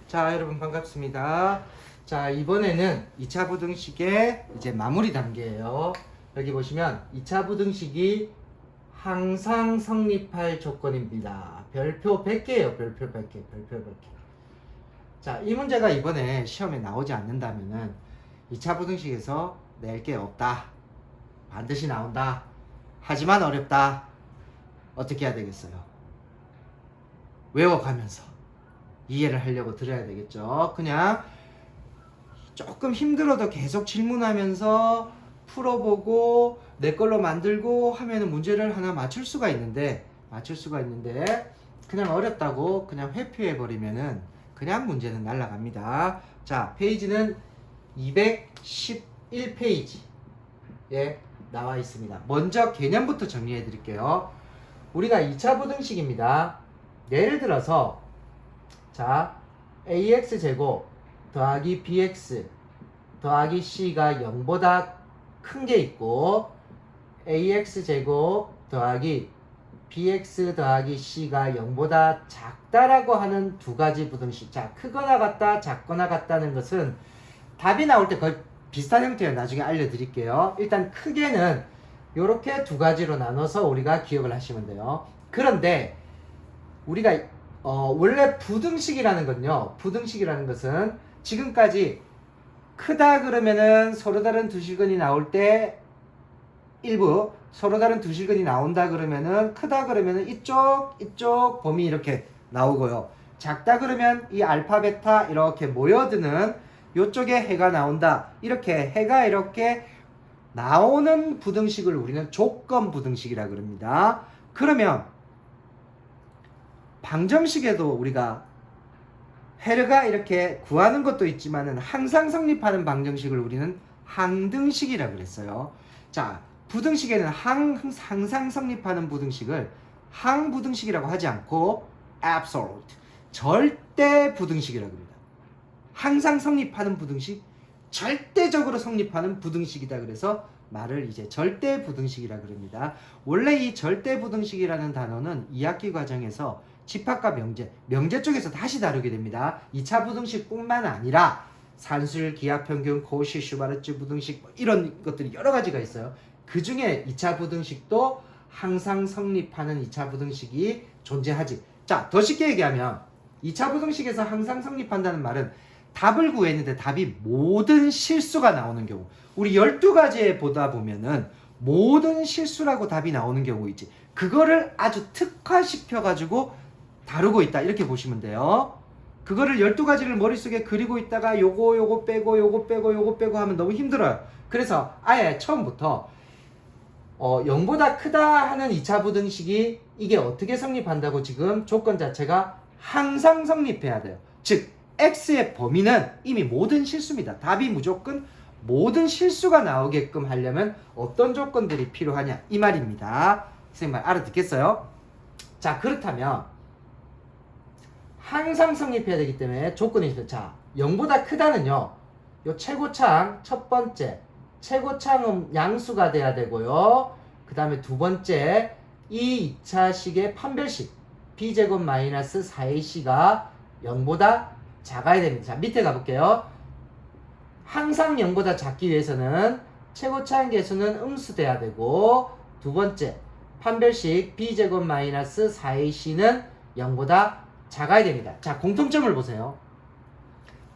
자, 여러분 반갑습니다. 자, 이번에는 2차 부등식의 이제 마무리 단계예요. 여기 보시면 2차 부등식이 항상 성립할 조건입니다. 별표 100개예요. 별표 100개. 별표 100개. 자, 이 문제가 이번에 시험에 나오지 않는다면은 2차 부등식에서 낼 게 없다. 반드시 나온다. 하지만 어렵다. 어떻게 해야 되겠어요? 외워가면서 이해를 하려고 들어야 되겠죠. 그냥 조금 힘들어도 계속 질문하면서 풀어보고 내 걸로 만들고 하면은 문제를 하나 맞출 수가 있는데 그냥 어렵다고 그냥 회피해 버리면은 그냥 문제는 날아갑니다. 자, 페이지는 211페이지에 나와 있습니다. 먼저 개념부터 정리해 드릴게요. 우리가 2차 부등식입니다. 예를 들어서 자, ax제곱 더하기 bx 더하기 c가 0보다 큰 게 있고 ax제곱 더하기 bx 더하기 c가 0보다 작다라고 하는 두 가지 부등식. 자, 크거나 같다, 작거나 같다는 것은 답이 나올 때 거의 비슷한 형태예요. 나중에 알려드릴게요. 일단 크게는 이렇게 두 가지로 나눠서 우리가 기억을 하시면 돼요. 그런데 우리가 원래 부등식이라는 것은 지금까지 크다 그러면은 서로 다른 두 실근이 나올 때 일부 서로 다른 두 실근이 나온다 그러면은 크다 그러면은 이쪽 범위 이렇게 나오고요. 작다 그러면 이 알파 베타 이렇게 모여드는 요쪽에 해가 나온다. 이렇게 해가 이렇게 나오는 부등식을 우리는 조건 부등식이라 그럽니다. 그러면 방정식에도 우리가 해가 이렇게 구하는 것도 있지만은 항상 성립하는 방정식을 우리는 항등식이라 그랬어요. 자, 부등식에는 항상 성립하는 부등식을 항부등식이라고 하지 않고 absolute 절대 부등식이라고 합니다. 항상 성립하는 부등식, 절대적으로 성립하는 부등식이다. 그래서 말을 이제 절대 부등식이라 그럽니다. 원래 이 절대 부등식이라는 단어는 2학기 과정에서 집합과 명제 쪽에서 다시 다루게 됩니다. 2차 부등식뿐만 아니라 산술, 기하평균, 코시, 슈바르츠 부등식 이런 것들이 여러 가지가 있어요. 그 중에 2차 부등식도 항상 성립하는 2차 부등식이 존재하지. 자, 더 쉽게 얘기하면 2차 부등식에서 항상 성립한다는 말은 답을 구했는데 답이 모든 실수가 나오는 경우, 우리 12가지에 보다 보면은 모든 실수라고 답이 나오는 경우 있지. 그거를 아주 특화시켜가지고 다루고 있다. 이렇게 보시면 돼요. 그거를 12가지를 머릿속에 그리고 있다가 요거 빼고 하면 너무 힘들어요. 그래서 아예 처음부터 0보다 크다 하는 2차 부등식이 이게 어떻게 성립한다고 지금 조건 자체가 항상 성립해야 돼요. 즉 x의 범위는 이미 모든 실수입니다. 답이 무조건 모든 실수가 나오게끔 하려면 어떤 조건들이 필요하냐 이 말입니다. 선생님 말 알아듣겠어요? 자, 그렇다면 항상 성립해야 되기 때문에 조건이 있어요. 자, 0보다 크다는요, 요 최고창 첫 번째 최고창은 양수가 돼야 되고요. 그 다음에 두 번째 이 2차식의 판별식 b제곱 마이너스 4ac가 0보다 작아야 됩니다. 자, 밑에 가볼게요. 항상 0보다 작기 위해서는 최고차항 계수는 음수돼야 되고, 두 번째 판별식 b제곱 마이너스 4ac는 0보다 작아야 됩니다. 자, 공통점을 보세요.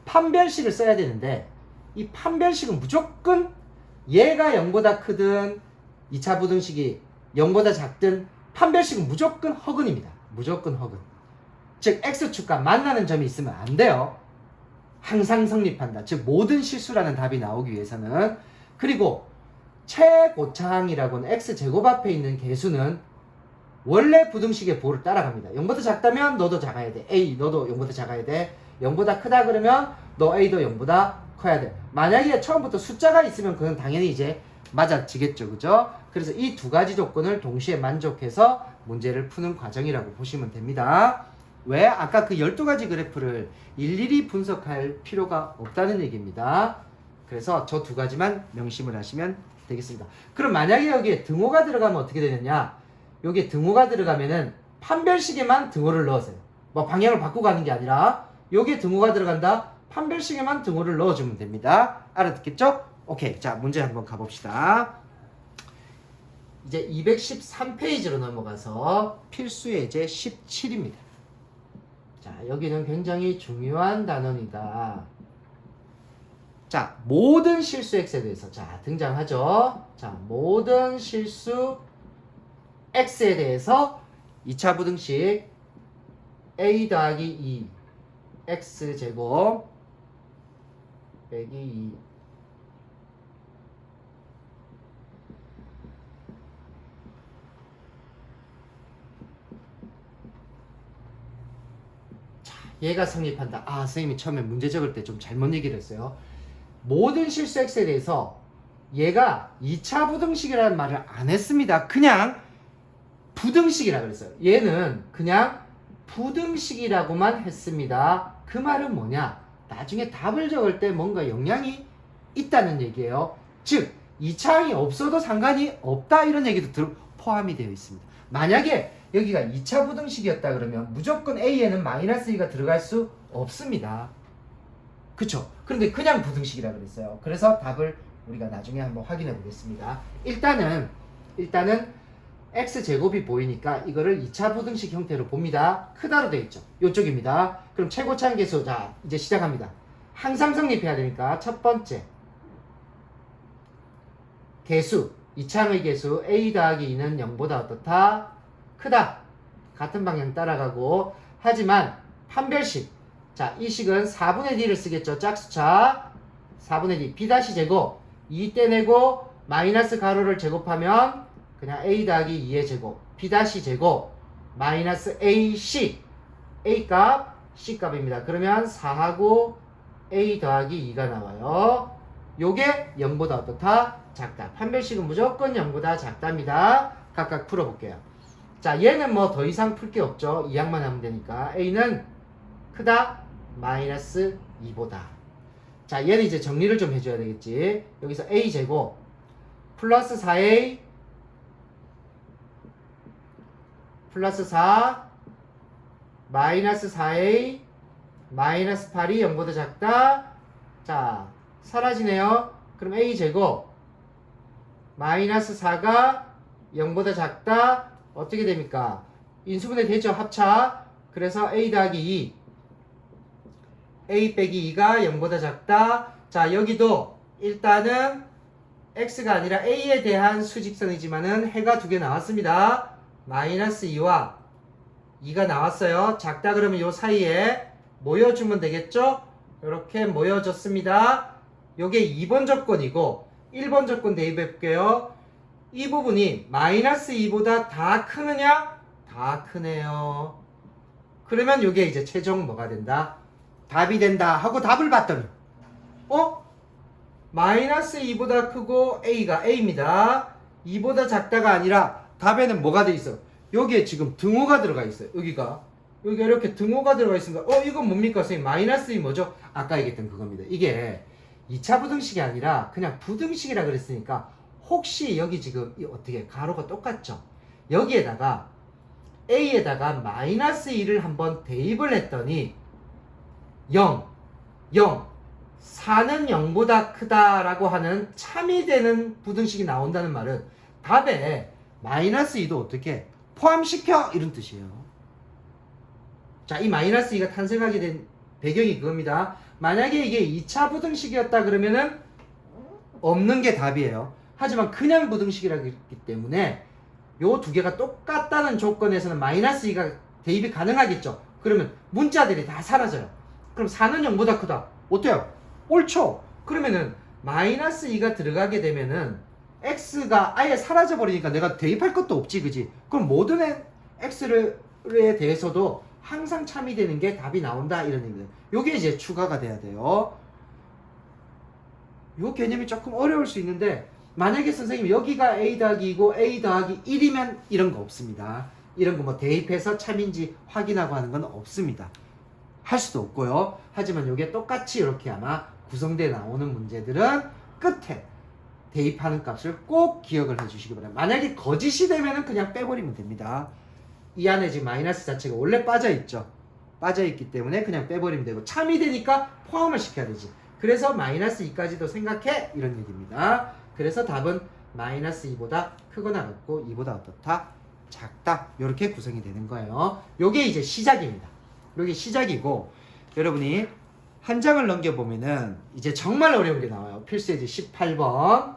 판별식을 써야 되는데 이 판별식은 무조건 얘가 0보다 크든 2차 부등식이 0보다 작든 판별식은 무조건 허근입니다. 무조건 허근. 즉 x축과 만나는 점이 있으면 안 돼요. 항상 성립한다. 즉 모든 실수라는 답이 나오기 위해서는. 그리고 최고차항이라고는 x제곱 앞에 있는 계수는 원래 부등식의 보를 따라갑니다. 0보다 작다면 너도 작아야 돼. A 너도 0보다 작아야 돼. 0보다 크다 그러면 너 A도 0보다 커야 돼. 만약에 처음부터 숫자가 있으면 그건 당연히 이제 맞아지겠죠. 그죠? 그래서 이 두 가지 조건을 동시에 만족해서 문제를 푸는 과정이라고 보시면 됩니다. 왜? 아까 그 12가지 그래프를 일일이 분석할 필요가 없다는 얘기입니다. 그래서 저 두 가지만 명심을 하시면 되겠습니다. 그럼 만약에 여기에 등호가 들어가면 어떻게 되느냐? 여기에 등호가 들어가면은 판별식에만 등호를 넣으세요. 뭐 방향을 바꾸고 가는 게 아니라 여기에 등호가 들어간다. 판별식에만 등호를 넣어주면 됩니다. 알아듣겠죠? 오케이. 자, 문제 한번 가봅시다. 이제 213페이지로 넘어가서 필수 예제 17입니다. 자, 여기는 굉장히 중요한 단원이다. 자, 모든 실수 x에 대해서 자, 등장하죠. 자, 모든 실수 x에 대해서 2차 부등식 a 더하기 2 x제곱 빼기 2 얘가 성립한다. 아, 선생님이 처음에 문제 적을 때 좀 잘못 얘기를 했어요. 모든 실수 x에 대해서 얘가 2차 부등식이라는 말을 안 했습니다. 그냥 부등식이라고 그랬어요. 얘는 그냥 부등식이라고만 했습니다. 그 말은 뭐냐? 나중에 답을 적을 때 뭔가 영향이 있다는 얘기예요. 즉 2차항이 없어도 상관이 없다 이런 얘기도 포함이 되어 있습니다. 만약에 여기가 2차 부등식이었다 그러면 무조건 A에는 마이너스 2가 들어갈 수 없습니다. 그쵸? 그런데 그냥 부등식이라 그랬어요. 그래서 답을 우리가 나중에 한번 확인해 보겠습니다. 일단은 x제곱이 보이니까 이거를 2차 부등식 형태로 봅니다. 크다로 되어 있죠. 이쪽입니다. 그럼 최고차항 계수, 자 이제 시작합니다. 항상 성립해야 되니까 첫 번째 계수, 2차항의 계수 a 더하기 2는 0보다 어떻다? 크다. 같은 방향 따라가고, 하지만 판별식, 자 이 식은 4분의 d를 쓰겠죠. 짝수차 4분의 d b' 제곱 2 떼내고 마이너스 가로를 제곱하면 그냥 a 더하기 2의 제곱 b' 제곱 마이너스 ac a 값 c 값입니다. 그러면 4하고 a 더하기 2가 나와요. 요게 0보다 어떻다? 작다. 판별식은 무조건 0보다 작답니다. 각각 풀어볼게요. 자, 얘는 뭐 더 이상 풀 게 없죠. 2항만 하면 되니까. a는 크다 마이너스 2보다. 자, 얘는 이제 정리를 좀 해줘야 되겠지. 여기서 a 제곱 플러스 4a 플러스 4 마이너스 4a 마이너스 8이 0보다 작다. 자, 사라지네요. 그럼 a 제곱 마이너스 4가 0보다 작다. 어떻게 됩니까? 인수분해 되죠. 합차. 그래서 a 더하기 2 a 빼기 2가 0보다 작다. 자, 여기도 일단은 x가 아니라 a에 대한 수직선이지만은 해가 두 개 나왔습니다. 마이너스 2와 2가 나왔어요. 작다 그러면 요 사이에 모여주면 되겠죠? 이렇게 모여졌습니다. 요게 2번 조건이고 1번 조건 대입해 볼게요. 이 부분이 마이너스 2보다 다 크느냐? 다 크네요. 그러면 요게 이제 최종 뭐가 된다? 답이 된다 하고 답을 봤더니 마이너스 2보다 크고 a가 a입니다. 2보다 작다가 아니라 답에는 뭐가 돼 있어? 여기에 지금 등호가 들어가 있어요. 여기가 이렇게 등호가 들어가 있습니다. 이건 뭡니까 선생님? 마이너스 2 뭐죠? 아까 얘기했던 그겁니다. 이게 2차 부등식이 아니라 그냥 부등식이라 그랬으니까 혹시 여기 지금 어떻게 가로가 똑같죠? 여기에다가 a에다가 마이너스 2를 한번 대입을 했더니 0, 4는 0보다 크다라고 하는 참이 되는 부등식이 나온다는 말은 답에 마이너스 2도 어떻게 포함시켜 이런 뜻이에요. 자, 이 마이너스 2가 탄생하게 된 배경이 그겁니다. 만약에 이게 2차 부등식이었다 그러면은 없는 게 답이에요. 하지만 그냥 부등식이라기 때문에 요 두 개가 똑같다는 조건에서는 마이너스 2가 대입이 가능하겠죠. 그러면 문자들이 다 사라져요. 그럼 4는 0보다 크다. 어때요? 옳죠? 그러면은 마이너스 2가 들어가게 되면은 x가 아예 사라져 버리니까 내가 대입할 것도 없지, 그지? 그럼 모든 x에 대해서도 항상 참이 되는 게 답이 나온다 이런 얘기예요. 요게 이제 추가가 돼야 돼요. 요 개념이 조금 어려울 수 있는데 만약에 선생님 여기가 a 더하기 2고 a 더하기 1이면 이런 거 없습니다. 이런 거 뭐 대입해서 참인지 확인하고 하는 건 없습니다. 할 수도 없고요. 하지만 요게 똑같이 이렇게 아마 구성되어 나오는 문제들은 끝에 대입하는 값을 꼭 기억을 해주시기 바랍니다. 만약에 거짓이 되면은 그냥 빼버리면 됩니다. 이 안에 지금 마이너스 자체가 원래 빠져있죠. 빠져있기 때문에 그냥 빼버리면 되고 참이 되니까 포함을 시켜야 되지. 그래서 마이너스 2까지도 생각해 이런 얘기입니다. 그래서 답은 마이너스 2보다 크거나 같고 2보다 어떻다? 작다. 이렇게 구성이 되는 거예요. 요게 이제 시작입니다. 요게 시작이고 여러분이 한 장을 넘겨보면은 이제 정말 어려운 게 나와요. 필수예제 18번.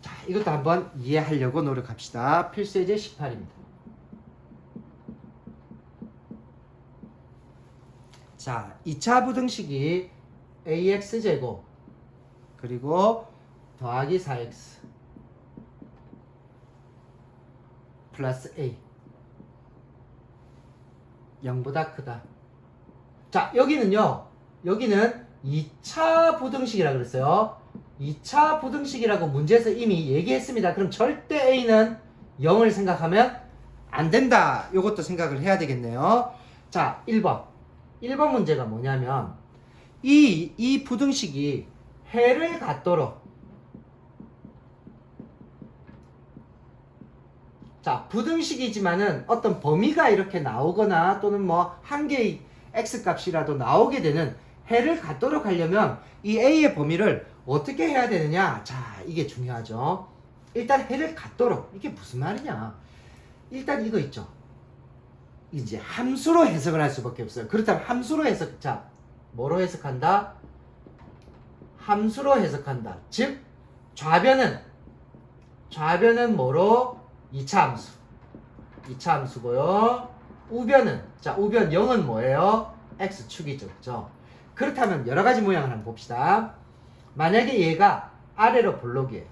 자, 이것도 한번 이해하려고 노력합시다. 필수예제 18입니다. 자, 2차 부등식이 ax제곱 그리고 더하기 4x 플러스 a 0보다 크다. 자, 여기는요. 여기는 2차 부등식이라 그랬어요. 2차 부등식이라고 문제에서 이미 얘기했습니다. 그럼 절대 a는 0을 생각하면 안 된다. 요것도 생각을 해야 되겠네요. 자, 1번. 1번 문제가 뭐냐면 이 부등식이 해를 갖도록 자, 부등식이지만은 어떤 범위가 이렇게 나오거나 또는 뭐 한 개의 x값이라도 나오게 되는 해를 갖도록 하려면 이 a의 범위를 어떻게 해야 되느냐? 자, 이게 중요하죠. 일단 해를 갖도록. 이게 무슨 말이냐? 일단 이거 있죠. 이제 함수로 해석을 할 수밖에 없어요. 그렇다면 함수로 해석, 자, 뭐로 해석한다? 함수로 해석한다. 즉, 좌변은 뭐로? 2차 함수. 2차 함수고요. 우변은, 자, 우변 0은 뭐예요? x축이죠. 그죠? 그렇다면 여러 가지 모양을 한번 봅시다. 만약에 얘가 아래로 볼록이에요.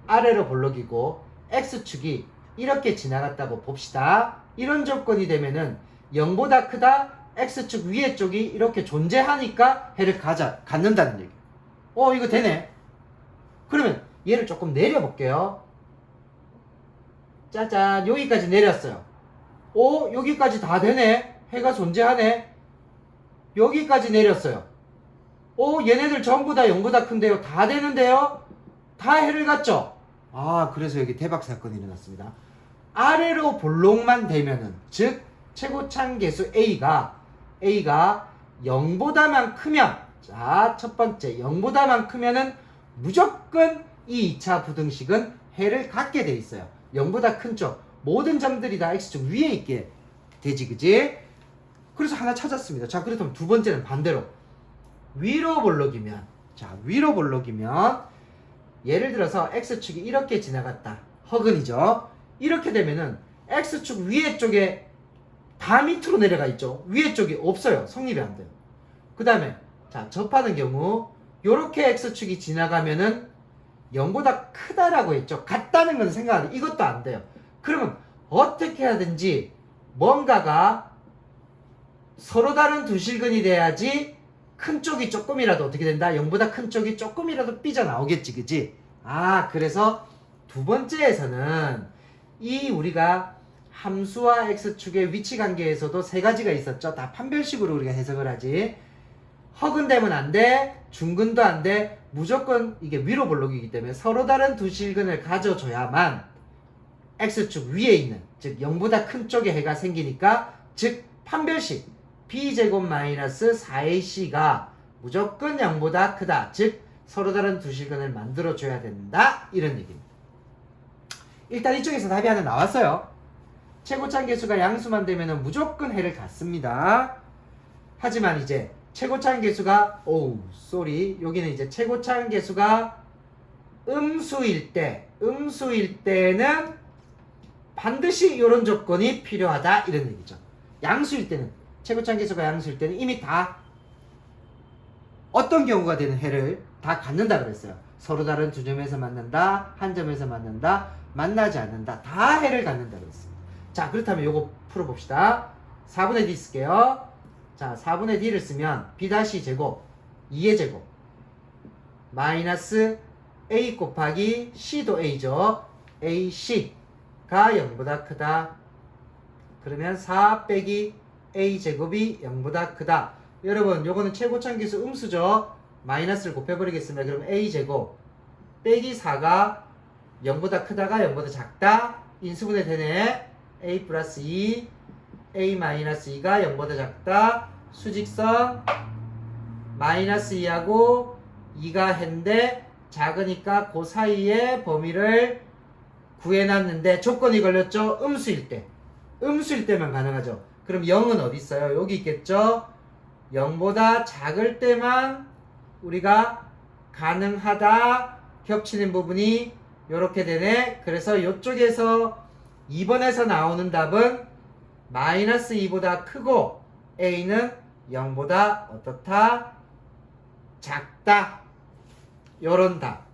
아래로 볼록이고 x축이 이렇게 지나갔다고 봅시다. 이런 조건이 되면은 0보다 크다 x축 위에 쪽이 이렇게 존재하니까 해를 갖는다는 얘기. 이거 되네. 그러면 얘를 조금 내려볼게요. 짜잔, 여기까지 내렸어요. 여기까지 다 되네. 해가 존재하네. 여기까지 내렸어요. 얘네들 전부 다 0보다 큰데요. 다 되는데요. 다 해를 갖죠. 그래서 여기 대박 사건이 일어났습니다. 아래로 볼록만 되면은, 즉 최고창 계수 A가 0보다만 크면, 자, 첫 번째 0보다만 크면은 무조건 이 2차 부등식은 해를 갖게 돼 있어요. 0보다 큰 쪽 모든 점들이 다 x축 위에 있게 되지, 그지? 그래서 하나 찾았습니다. 자, 그렇다면 두 번째는 반대로 위로 볼록이면, 자, 위로 볼록이면 예를 들어서 x축이 이렇게 지나갔다. 허근이죠. 이렇게 되면은 x축 위에 쪽에 다 밑으로 내려가 있죠. 위에 쪽이 없어요. 성립이 안 돼요. 그 다음에 자, 접하는 경우 요렇게 x축이 지나가면은 0보다 크다라고 했죠. 같다는 건 생각하는데 이것도 안 돼요. 그러면 어떻게 하든지 뭔가가 서로 다른 두 실근이 돼야지 큰 쪽이 조금이라도 어떻게 된다? 0보다 큰 쪽이 조금이라도 삐져나오겠지, 그지? 그래서 두 번째에서는 이 우리가 함수와 x축의 위치 관계에서도 세 가지가 있었죠. 다 판별식으로 우리가 해석을 하지. 허근되면 안 돼, 중근도 안 돼, 무조건 이게 위로 볼록이기 때문에 서로 다른 두 실근을 가져줘야만 x축 위에 있는, 즉 0보다 큰 쪽에 해가 생기니까, 즉 판별식 b제곱 마이너스 4ac가 무조건 0보다 크다. 즉 서로 다른 두 실근을 만들어줘야 된다. 이런 얘기입니다. 일단 이쪽에서 답이 하나 나왔어요. 최고창 계수가 양수만 되면 무조건 해를 갖습니다. 하지만 이제 최고창 계수가 여기는 이제 최고창 계수가 음수일 때는 반드시 이런 조건이 필요하다. 이런 얘기죠. 양수일 때는, 최고창 계수가 양수일 때는 이미 다 어떤 경우가 되는 해를 다 갖는다 그랬어요. 서로 다른 두 점에서 만난다, 한 점에서 만난다, 만나지 않는다, 다 해를 갖는다 그랬어요. 자, 그렇다면 요거 풀어봅시다. 4분의 D 쓸게요. 자, 4분의 D를 쓰면 B-제곱 2의 제곱 마이너스 A 곱하기 C도 A죠. AC가 0보다 크다. 그러면 4 빼기 A제곱이 0보다 크다. 여러분, 요거는 최고창 계수 음수죠. 마이너스를 곱해버리겠습니다. 그럼 A제곱 빼기 4가 0보다 크다가 0보다 작다. 인수분해 되네. a 플러스 2 a 마이너스 2가 0보다 작다. 수직선 마이너스 2하고 2가 해인데 작으니까 그 사이에 범위를 구해놨는데 조건이 걸렸죠. 음수일 때. 음수일 때만 가능하죠. 그럼 0은 어디 있어요? 여기 있겠죠. 0보다 작을 때만 우리가 가능하다. 겹치는 부분이 이렇게 되네. 그래서 이쪽에서 2번에서 나오는 답은 마이너스 2보다 크고 a는 0보다 어떻다? 작다. 요런 답.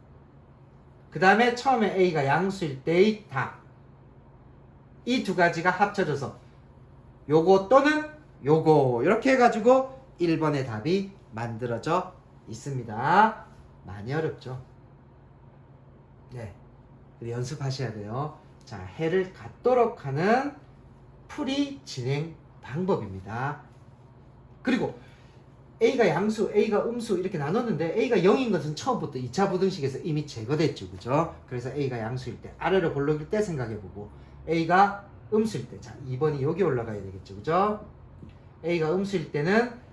그 다음에 처음에 a가 양수일 때의 답. 이 두 가지가 합쳐져서 요거 또는 요거 이렇게 해가지고 1번의 답이 만들어져 있습니다. 많이 어렵죠? 네. 연습하셔야 돼요. 자, 해를 갖도록 하는 풀이 진행 방법입니다. 그리고 A가 양수, A가 음수 이렇게 나눴는데 A가 0인 것은 처음부터 2차 부등식에서 이미 제거됐죠. 그죠? 그래서 A가 양수일 때, 아래로 볼록일 때 생각해보고 A가 음수일 때, 자 2번이 여기 올라가야 되겠죠. 그죠? A가 음수일 때는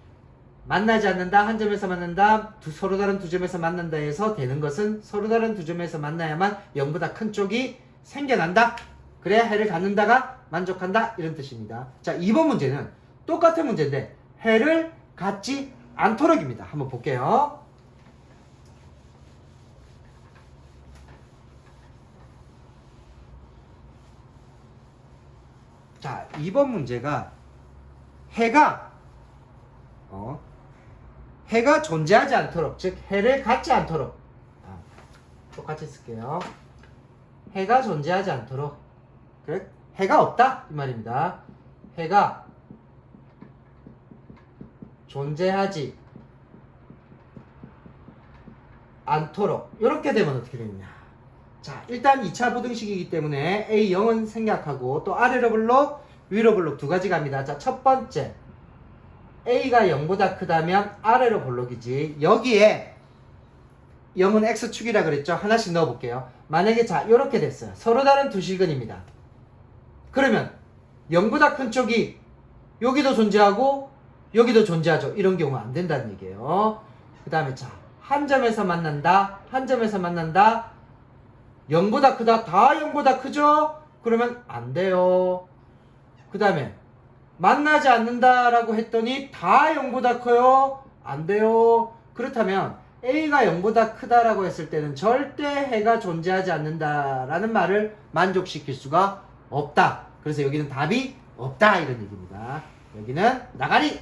만나지 않는다, 한 점에서 만난다, 서로 다른 두 점에서 만난다 해서 되는 것은 서로 다른 두 점에서 만나야만 0보다 큰 쪽이 생겨난다. 그래야 해를 갖는다가 만족한다. 이런 뜻입니다. 자, 2번 문제는 똑같은 문제인데 해를 갖지 않도록입니다. 한번 볼게요. 자, 2번 문제가 해가 존재하지 않도록, 즉 해를 갖지 않도록, 똑같이 쓸게요. 해가 존재하지 않도록, 그래? 해가 없다 이 말입니다. 해가 존재하지 않도록 이렇게 되면 어떻게 되느냐. 자, 일단 2차 부등식이기 때문에 A0은 생략하고 또 아래로 블록 위로 블록 두 가지 갑니다. 자, 첫 번째 A가 0보다 크다면 아래로 블록이지. 여기에 0은 X축이라 그랬죠. 하나씩 넣어볼게요. 만약에 자 이렇게 됐어요. 서로 다른 두 실근입니다. 그러면 0보다 큰 쪽이 여기도 존재하고 여기도 존재하죠. 이런 경우 안 된다는 얘기예요. 그 다음에 자, 한 점에서 만난다. 한 점에서 만난다. 0보다 크다. 다 0보다 크죠? 그러면 안 돼요. 그 다음에 만나지 않는다라고 했더니 다 0보다 커요? 안 돼요. 그렇다면 A가 0보다 크다라고 했을 때는 절대 해가 존재하지 않는다라는 말을 만족시킬 수가 없다. 그래서 여기는 답이 없다 이런 얘기입니다. 여기는 나가리.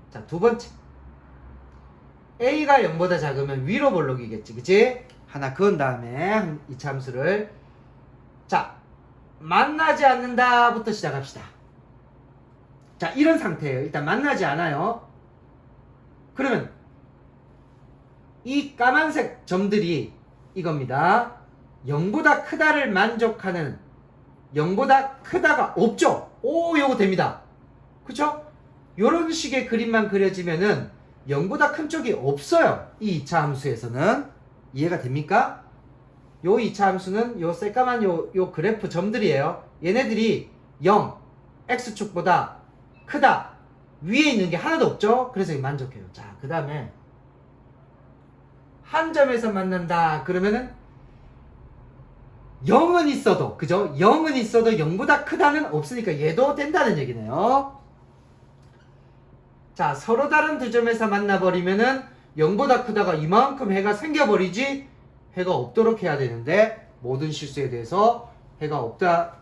자, 두 번째 A가 0보다 작으면 위로 볼록이겠지, 그치? 하나 그은 다음에 이 참수를 자, 만나지 않는다부터 시작합시다. 자, 이런 상태예요. 일단 만나지 않아요. 그러면 이 까만색 점들이 이겁니다. 0보다 크다를 만족하는 0보다 크다가 없죠? 오, 요거 됩니다. 그쵸? 요런 식의 그림만 그려지면은 0보다 큰 쪽이 없어요. 이 2차 함수에서는. 이해가 됩니까? 요 2차 함수는 요 새까만 요 그래프 점들이에요. 얘네들이 0, x축보다 크다. 위에 있는 게 하나도 없죠? 그래서 만족해요. 자, 그 다음에 한 점에서 만난다. 그러면은 0은 있어도, 그죠? 0은 있어도 0보다 크다는 없으니까 얘도 된다는 얘기네요. 자, 서로 다른 두 점에서 만나버리면은 0보다 크다가 이만큼 해가 생겨버리지 해가 없도록 해야 되는데 모든 실수에 대해서 해가 없다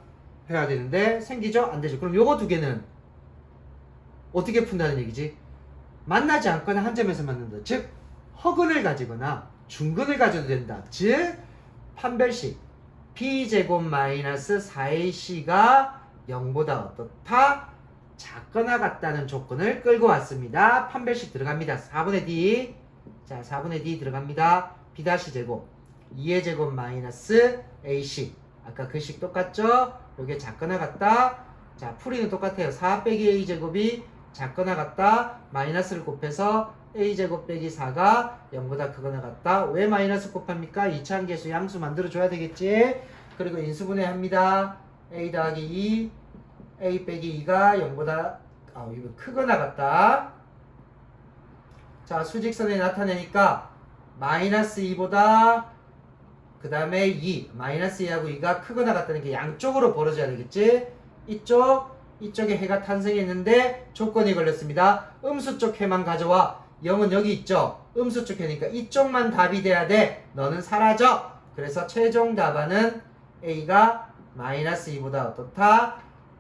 해야 되는데 생기죠? 안 되죠. 그럼 요거 두 개는 어떻게 푼다는 얘기지? 만나지 않거나 한 점에서 만난다. 즉 허근을 가지거나 중근을 가져도 된다. 즉 판별식 b제곱 마이너스 4ac가 0보다 어떻다? 작거나 같다는 조건을 끌고 왔습니다. 판별식 들어갑니다. 4분의 d. 자, 4분의 d 들어갑니다. b-제곱 2의 제곱 마이너스 ac. 아까 그 식 똑같죠? 요게 작거나 같다. 자, 풀이는 똑같아요. 4 빼기 a 제곱이 작거나 같다. 마이너스를 곱해서 a제곱 빼기 4가 0보다 크거나 같다. 왜 마이너스 곱합니까? 이차함계수 양수 만들어줘야 되겠지. 그리고 인수분해 합니다. a 더하기 2 a 빼기 2가 0보다 이거 크거나 같다. 자, 수직선에 나타내니까 마이너스 2보다 그 다음에 2 마이너스 2하고 2가 크거나 같다는 게 양쪽으로 벌어져야 되겠지. 이쪽에 해가 탄생했는데 조건이 걸렸습니다. 음수 쪽 해만 가져와. 0은 여기 있죠. 음수 쪽 해니까 이쪽만 답이 돼야 돼. 너는 사라져. 그래서 최종 답안은 A가 마이너스 2보다 어떻다?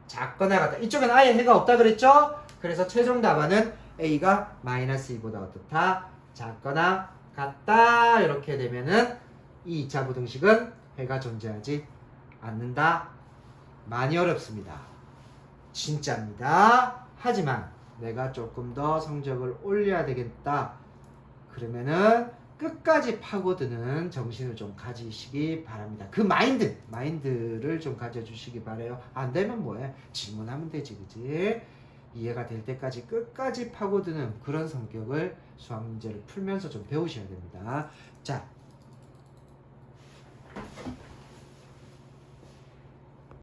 작거나 같다. 이쪽엔 아예 해가 없다 그랬죠? 그래서 최종 답안은 A가 마이너스 2보다 어떻다? 작거나 같다. 이렇게 되면은 이 2차 부등식은 해가 존재하지 않는다. 많이 어렵습니다. 진짜입니다. 하지만 내가 조금 더 성적을 올려야 되겠다. 그러면은 끝까지 파고드는 정신을 좀 가지시기 바랍니다. 그 마인드를 좀 가져주시기 바래요. 안 되면 뭐해? 질문하면 되지, 그지? 이해가 될 때까지 끝까지 파고드는 그런 성격을 수학 문제를 풀면서 좀 배우셔야 됩니다. 자,